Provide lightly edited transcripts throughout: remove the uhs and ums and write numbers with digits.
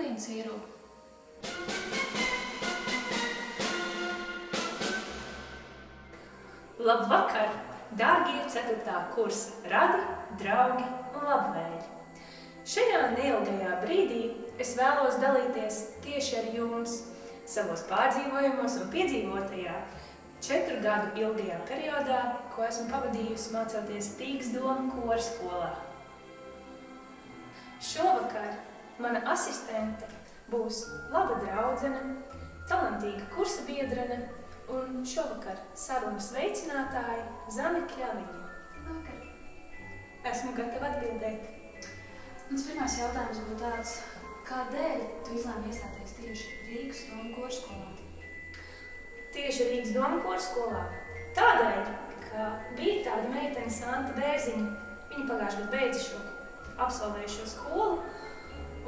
Karlīnas īru. Labvakar, dārgie 4. kursa radi, draugi un labvēļi! Šajā neilgajā brīdī es vēlos dalīties tieši ar jums savos pārdzīvojumos un piedzīvotajā 4 gadu ilgajā periodā, ko esmu pavadījusi mācoties Rīgas domu kora skolā. Šovakar mana asistente būs laba draudzene, talantīga kursa biedrene un šovakar sarunas veicinātāja Zane Kļaviņa. Labvakar. Esmu gatava atbildēt. Mans pirmais jautājums būtu tāds, kādēļ tu izlēmi iestāties tieši Rīgas domu kora skolā? Tieši Rīgas domu kora skolā? Tādēļ, ka bija tāda meitene Santa Bērziņa. Viņa pagājušajā gadā beidza šo absolvējušo skolu,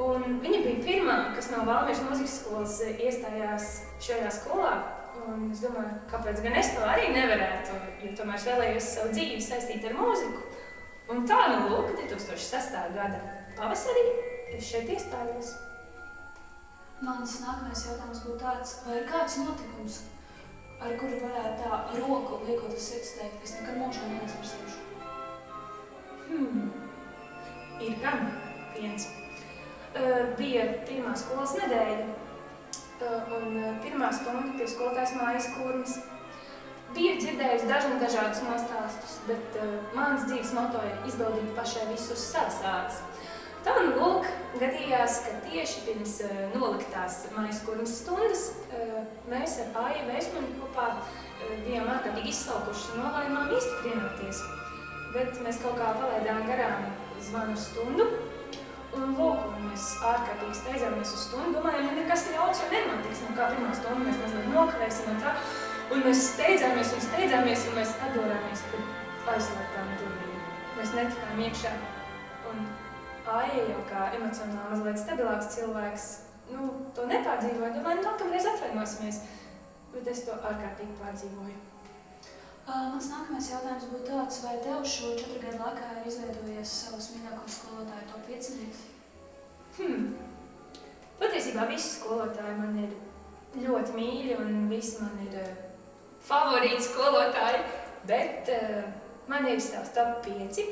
un viņa bija pirmā, kas no Valmieras mūzikas skolas iestājās šajā skolā. Un es domāju, kāpēc gan es to arī nevarētu, jo tomēr es vēlējos savu dzīvi saistīt ar mūziku. Un tā, lūk, 2006. gada pavasarī es šeit iestājos. Mans nākamais jautājums būtu tāds, vai ir kāds notikums, ar kuru varētu tā roku liekot uz sirds teikt, ka es nekad mūžā neaizmirsīšu? Ir gan viens. Bija pirmā skolas nedēļa, un pirmā stunda pie skolotājas Mājas Kurmis. Biju dzirdējusi dažādus nostāstus, bet mans dzīves moto ir izbaudīt pašai visu uz savas ādas. Tā nu lūk, gadījās, ka tieši pirms noliktās Mājas Kurmis stundas mēs ar Āju Vēsmani kopā bijām ārkārtīgi izsalkušas un nolēmām īsti pienākties. Bet mēs kaut kā palaidām garām zvanu stundu. Un lūk, mēs ārkārtīgi steidzāmies uz stundu, domājām, ja nekas ļauts jau nenotiks, kā pirmā stunda mēs mazliet nokavēsim un tā. Un mēs steidzāmies, un mēs atdorāmies pret aizslēgtām durvīm. Mēs netikām iekšā. Un Aija jau kā emocionāli mazliet stabilāks cilvēks, to nepārdzīvoja. Domāju, nākamreiz atvainosimies, bet es to ārkārtīgi pārdzīvoju. Mans nākamais jautājums būtu tāds, vai tev šo 4 gadu laikā ir izveidojies savas mīļākās skolotāju top 5? Patiesībā visi skolotāji man ir ļoti mīļi un visi man ir favorīti skolotāji, bet man ir savs top 5.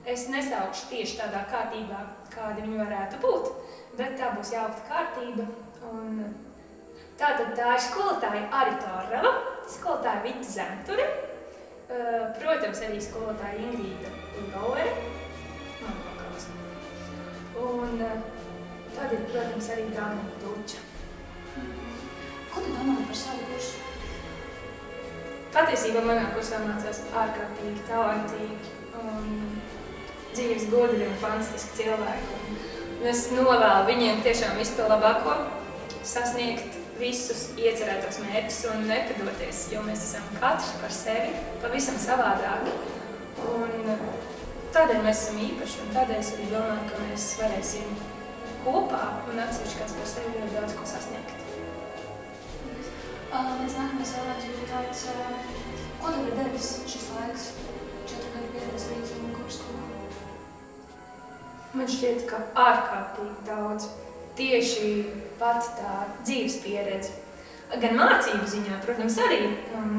Es nesaukšu tieši tādā kārtībā, kādi viņi varētu būt, bet tā būs jaukta kārtība. Tātad tā ir skolotāja Arita Orrava, skolotāja Vita Zemture, protams, arī skolotāja Ingrīda Bauere, un tad ir, protams, arī Dāna Duča. Ko tu domā par savu kursu? Patiesībā manā kursā mācās ārkārtīgi talantīgi un dzīves gudri un fantastiski cilvēki. Es novēlu viņiem tiešām visu to labāko, sasniegt visus iecerētos mērķus un nepadoties, jo mēs esam katrs par sevi pavisam savādāki. Un tādēļ mēs esam īpaši, un tādēļ es arī domāju, ka mēs varēsim kopā un atsevišķi kāds par sevi ļoti daudz ko sasniegt. Mans nākamais jautājums būtu tāds, ko tev ir devis šis laiks 4 gadu pieredze Rīgas domu kora skolā? Man šķiet, ka ārkārtīgi daudz. Tieši pati tā dzīves pieredze. Gan mācību ziņā, protams, arī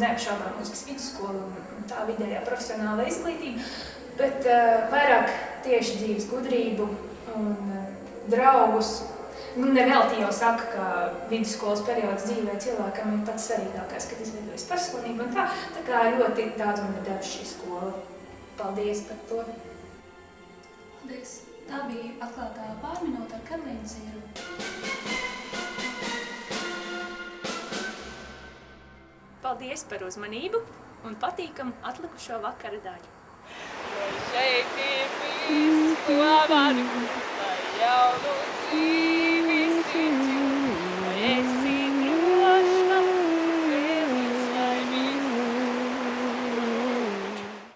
neapšaubām mūzikas vidusskola un tā vidējā profesionāla izglītība, bet vairāk tieši dzīves gudrību un draugus. Nevelti jau saka, ka vidusskolas periods dzīvē cilvēkam ir pats svarīgākais, kad izveidojas personība un tā. Tā kā ļoti daudz man ir devusi šī skola. Paldies par to! Paldies! Tā bija atklātā pārminūte ar Karlīnas īru. Paldies par uzmanību un patīkamu atlikušo vakara daļu. Šeit ir viss, ko var.